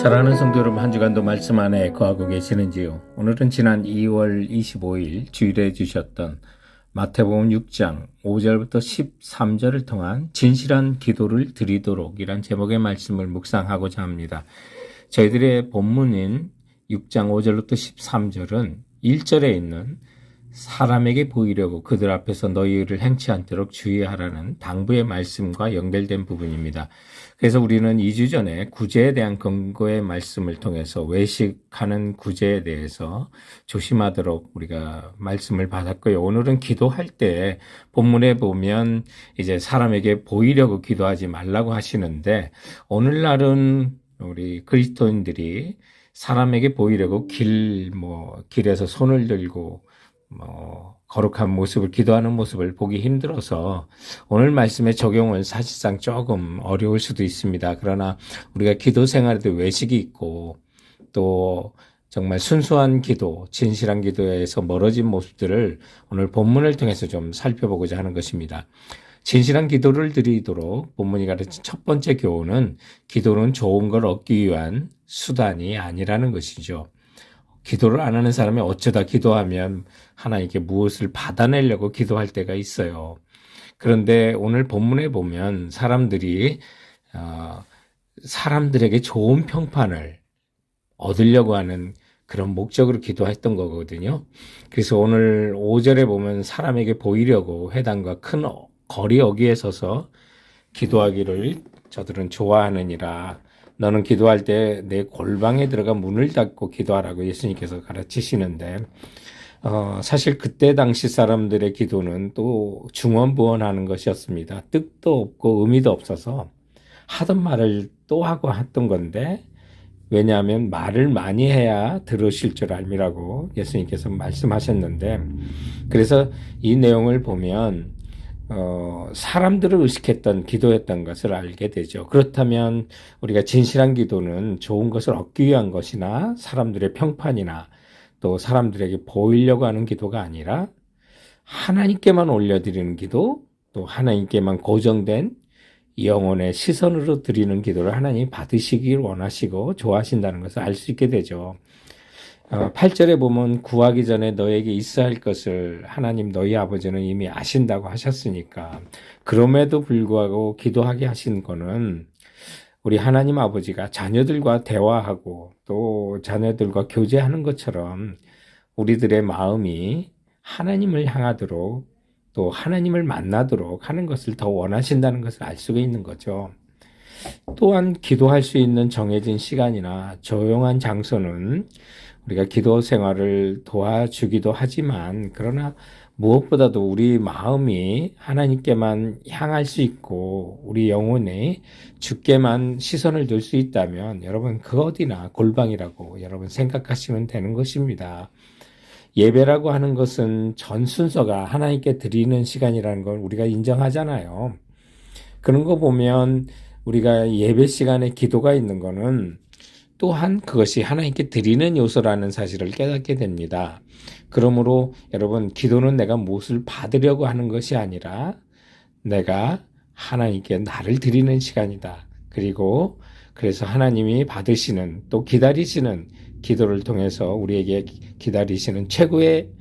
사랑하는 성도 여러분, 한 주간도 말씀 안에 거하고 계시는지요? 오늘은 지난 2월 25일 주일에 주셨던 마태복음 6장 5절부터 13절을 통한 진실한 기도를 드리도록 이란 제목의 말씀을 묵상하고자 합니다. 저희들의 본문인 6장 5절부터 13절은 1절에 있는 사람에게 보이려고 그들 앞에서 너희 일을 행치 않도록 주의하라는 당부의 말씀과 연결된 부분입니다. 그래서 우리는 2주 전에 구제에 대한 근거의 말씀을 통해서 외식하는 구제에 대해서 조심하도록 우리가 말씀을 받았고요. 오늘은 기도할 때 본문에 보면 이제 사람에게 보이려고 기도하지 말라고 하시는데, 오늘날은 우리 그리스도인들이 사람에게 보이려고 길에서 손을 들고 거룩한 모습을, 기도하는 모습을 보기 힘들어서 오늘 말씀의 적용은 사실상 조금 어려울 수도 있습니다. 그러나 우리가 기도 생활에도 외식이 있고 또 정말 순수한 기도, 진실한 기도에서 멀어진 모습들을 오늘 본문을 통해서 좀 살펴보고자 하는 것입니다. 진실한 기도를 드리도록 본문이 가르친 첫 번째 교훈은 기도는 좋은 걸 얻기 위한 수단이 아니라는 것이죠. 기도를 안 하는 사람이 어쩌다 기도하면 하나님께 무엇을 받아내려고 기도할 때가 있어요. 그런데 오늘 본문에 보면 사람들에게 좋은 평판을 얻으려고 하는 그런 목적으로 기도했던 거거든요. 그래서 오늘 5절에 보면 사람에게 보이려고 회당과 큰 거리 어귀에 서서 기도하기를 저들은 좋아하느니라. 너는 기도할 때 내 골방에 들어가 문을 닫고 기도하라고 예수님께서 가르치시는데, 사실 그때 당시 사람들의 기도는 또 중언부언하는 것이었습니다. 뜻도 없고 의미도 없어서 하던 말을 또 하고 했던 건데, 왜냐하면 말을 많이 해야 들으실 줄 알미라고 예수님께서 말씀하셨는데, 그래서 이 내용을 보면 사람들을 의식했던 기도였던 것을 알게 되죠. 그렇다면 우리가 진실한 기도는 좋은 것을 얻기 위한 것이나 사람들의 평판이나 또 사람들에게 보이려고 하는 기도가 아니라 하나님께만 올려드리는 기도, 또 하나님께만 고정된 영혼의 시선으로 드리는 기도를 하나님이 받으시길 원하시고 좋아하신다는 것을 알 수 있게 되죠. 8절에 보면 구하기 전에 너에게 있어야 할 것을 하나님 너희 아버지는 이미 아신다고 하셨으니까, 그럼에도 불구하고 기도하게 하신 거는 우리 하나님 아버지가 자녀들과 대화하고 또 자녀들과 교제하는 것처럼 우리들의 마음이 하나님을 향하도록 또 하나님을 만나도록 하는 것을 더 원하신다는 것을 알 수가 있는 거죠. 또한 기도할 수 있는 정해진 시간이나 조용한 장소는 우리가 기도 생활을 도와주기도 하지만, 그러나 무엇보다도 우리 마음이 하나님께만 향할 수 있고 우리 영혼이 주께만 시선을 둘 수 있다면 여러분 그 어디나 골방이라고 여러분 생각하시면 되는 것입니다. 예배라고 하는 것은 전 순서가 하나님께 드리는 시간이라는 걸 우리가 인정하잖아요. 그런 거 보면 우리가 예배 시간에 기도가 있는 거는 또한 그것이 하나님께 드리는 요소라는 사실을 깨닫게 됩니다. 그러므로 여러분, 기도는 내가 무엇을 받으려고 하는 것이 아니라 내가 하나님께 나를 드리는 시간이다. 그래서 하나님이 받으시는 또 기다리시는 기도를 통해서 우리에게 기다리시는 최고의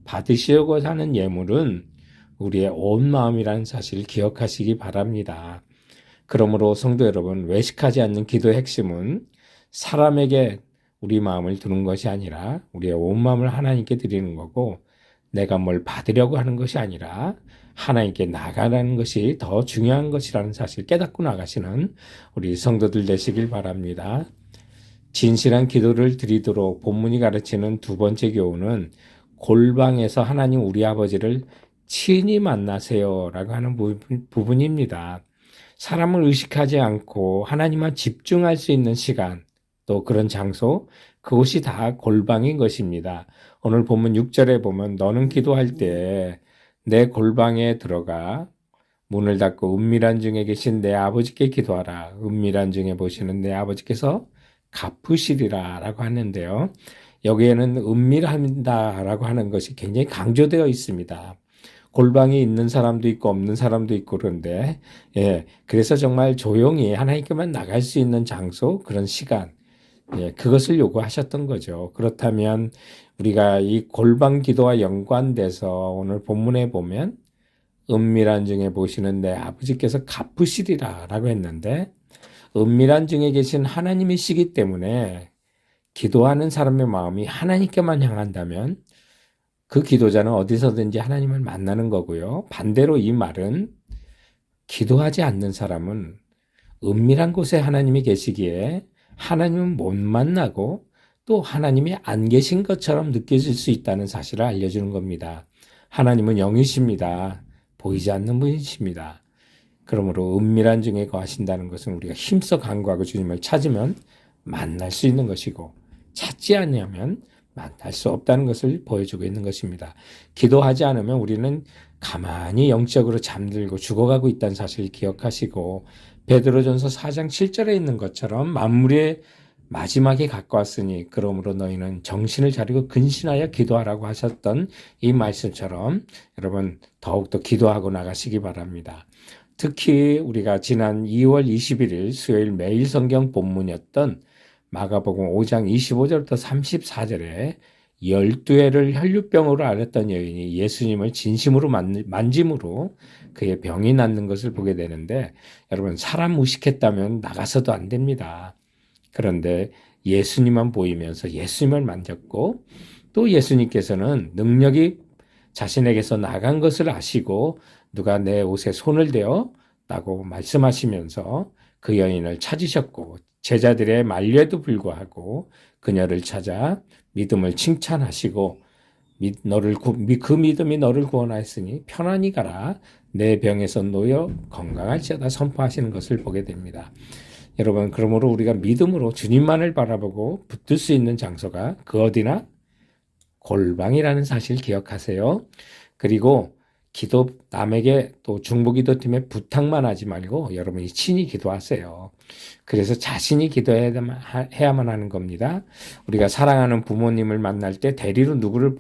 받으시려고 하는 예물은 우리의 온 마음이라는 사실을 기억하시기 바랍니다. 그러므로 성도 여러분, 외식하지 않는 기도의 핵심은 사람에게 우리 마음을 두는 것이 아니라 우리의 온 마음을 하나님께 드리는 거고, 내가 뭘 받으려고 하는 것이 아니라 하나님께 나가라는 것이 더 중요한 것이라는 사실을 깨닫고 나가시는 우리 성도들 되시길 바랍니다. 진실한 기도를 드리도록 본문이 가르치는 두 번째 교훈은 골방에서 하나님 우리 아버지를 친히 만나세요 라고 하는 부분입니다. 사람을 의식하지 않고 하나님만 집중할 수 있는 시간, 또 그런 장소, 그것이 다 골방인 것입니다. 오늘 본문 6절에 보면 너는 기도할 때 내 골방에 들어가 문을 닫고 은밀한 중에 계신 내 아버지께 기도하라. 은밀한 중에 보시는 내 아버지께서 갚으시리라 라고 하는데요. 여기에는 은밀합니다 라고 하는 것이 굉장히 강조되어 있습니다. 골방이 있는 사람도 있고 없는 사람도 있고 그런데, 그래서 정말 조용히 하나님께만 나갈 수 있는 장소, 그런 시간, 예, 그것을 요구하셨던 거죠. 그렇다면 우리가 이 골방 기도와 연관돼서 오늘 본문에 보면 은밀한 중에 보시는 내 아버지께서 갚으시리라라고 했는데 은밀한 중에 계신 하나님이시기 때문에 기도하는 사람의 마음이 하나님께만 향한다면 그 기도자는 어디서든지 하나님을 만나는 거고요. 반대로 이 말은 기도하지 않는 사람은 은밀한 곳에 하나님이 계시기에 하나님은 못 만나고 또 하나님이 안 계신 것처럼 느껴질 수 있다는 사실을 알려주는 겁니다. 하나님은 영이십니다. 보이지 않는 분이십니다. 그러므로 은밀한 중에 거하신다는 것은 우리가 힘써 간구하고 주님을 찾으면 만날 수 있는 것이고 찾지 않으면 만날 수 없다는 것을 보여주고 있는 것입니다. 기도하지 않으면 우리는 가만히 영적으로 잠들고 죽어가고 있다는 사실을 기억하시고 베드로전서 4장 7절에 있는 것처럼 만물의 마지막에 가까웠으니 그러므로 너희는 정신을 차리고 근신하여 기도하라고 하셨던 이 말씀처럼 여러분 더욱더 기도하고 나가시기 바랍니다. 특히 우리가 지난 2월 21일 수요일 매일 성경 본문이었던 마가복음 5장 25절부터 34절에 12회를 혈류병으로 앓았던 여인이 예수님을 진심으로 만짐으로 그의 병이 낫는 것을 보게 되는데 여러분 사람 무식했다면 나가서도 안 됩니다. 그런데 예수님만 보이면서 예수님을 만졌고 또 예수님께서는 능력이 자신에게서 나간 것을 아시고 누가 내 옷에 손을 대어 라고 말씀하시면서 그 여인을 찾으셨고 제자들의 만류에도 불구하고 그녀를 찾아 믿음을 칭찬하시고 그 믿음이 너를 구원하였으니 편안히 가라 내 병에서 놓여 건강할지어다 선포하시는 것을 보게 됩니다. 여러분 그러므로 우리가 믿음으로 주님만을 바라보고 붙들 수 있는 장소가 그 어디나 골방이라는 사실 기억하세요. 그리고 기도 남에게 또 중보기도팀에 부탁만 하지 말고 여러분이 친히 기도하세요. 그래서 자신이 기도해야만 하는 겁니다. 우리가 사랑하는 부모님을 만날 때 대리로 누구를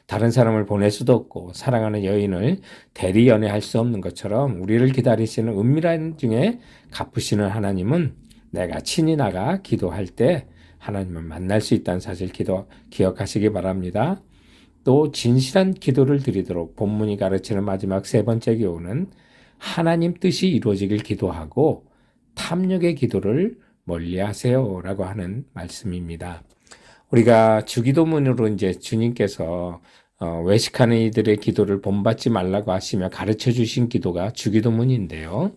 다른 사람을 보낼 수도 없고 사랑하는 여인을 대리 연애할 수 없는 것처럼 우리를 기다리시는 은밀한 중에 갚으시는 하나님은 내가 친히 나가 기도할 때 하나님을 만날 수 있다는 사실 기억하시기 바랍니다. 또 진실한 기도를 드리도록 본문이 가르치는 마지막 세 번째 교훈은 하나님 뜻이 이루어지길 기도하고 탐욕의 기도를 멀리하세요 라고 하는 말씀입니다. 우리가 주기도문으로 이제 주님께서 외식하는 이들의 기도를 본받지 말라고 하시며 가르쳐 주신 기도가 주기도문인데요.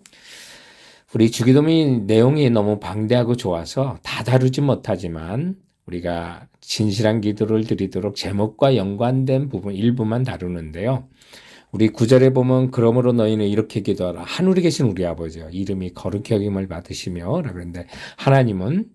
우리 주기도문 내용이 너무 방대하고 좋아서 다 다루지 못하지만 우리가 진실한 기도를 드리도록 제목과 연관된 부분 일부만 다루는데요. 우리 9절에 보면 그러므로 너희는 이렇게 기도하라. 하늘에 계신 우리 아버지여 이름이 거룩히 여김을 받으시며 라고 그러는데 하나님은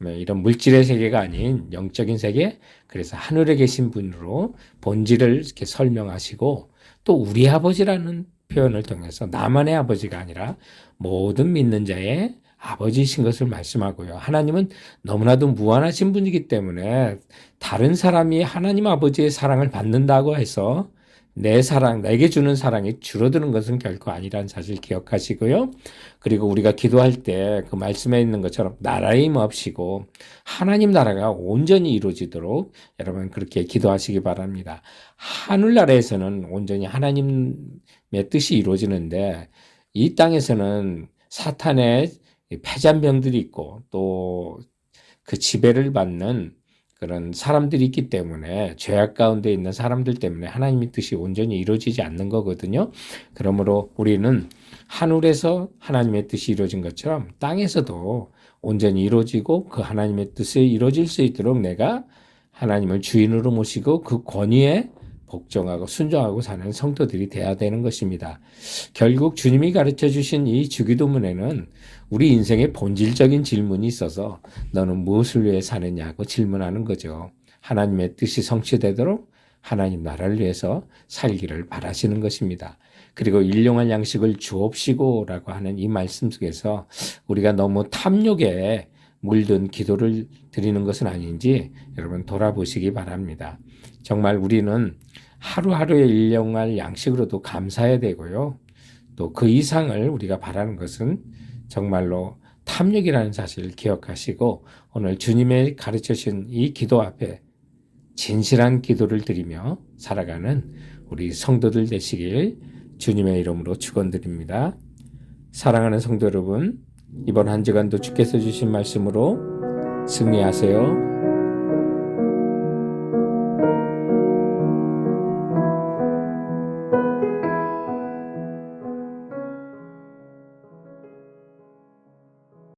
이런 물질의 세계가 아닌 영적인 세계 그래서 하늘에 계신 분으로 본질을 이렇게 설명하시고 또 우리 아버지라는 표현을 통해서 나만의 아버지가 아니라 모든 믿는 자의 아버지이신 것을 말씀하고요. 하나님은 너무나도 무한하신 분이기 때문에 다른 사람이 하나님 아버지의 사랑을 받는다고 해서 내 사랑, 내게 주는 사랑이 줄어드는 것은 결코 아니라는 사실 기억하시고요. 그리고 우리가 기도할 때 그 말씀에 있는 것처럼 나라임 없이고 하나님 나라가 온전히 이루어지도록 여러분 그렇게 기도하시기 바랍니다. 하늘나라에서는 온전히 하나님의 뜻이 이루어지는데 이 땅에서는 사탄의 패잔병들이 있고 또 그 지배를 받는 그런 사람들이 있기 때문에 죄악 가운데 있는 사람들 때문에 하나님의 뜻이 온전히 이루어지지 않는 거거든요. 그러므로 우리는 하늘에서 하나님의 뜻이 이루어진 것처럼 땅에서도 온전히 이루어지고 그 하나님의 뜻이 이루어질 수 있도록 내가 하나님을 주인으로 모시고 그 권위에 복종하고 순종하고 사는 성도들이 돼야 되는 것입니다. 결국 주님이 가르쳐 주신 이 주기도문에는 우리 인생의 본질적인 질문이 있어서 너는 무엇을 위해 사느냐고 질문하는 거죠. 하나님의 뜻이 성취되도록 하나님 나라를 위해서 살기를 바라시는 것입니다. 그리고 일용할 양식을 주옵시고라고 하는 이 말씀 속에서 우리가 너무 탐욕에 물든 기도를 드리는 것은 아닌지 여러분 돌아보시기 바랍니다. 정말 우리는 하루하루의 일용할 양식으로도 감사해야 되고요. 또 그 이상을 우리가 바라는 것은 정말로 탐욕이라는 사실을 기억하시고 오늘 주님의 가르쳐 주신 이 기도 앞에 진실한 기도를 드리며 살아가는 우리 성도들 되시길 주님의 이름으로 축원드립니다. 사랑하는 성도 여러분, 이번 한 주간도 주께서 주신 말씀으로 승리하세요.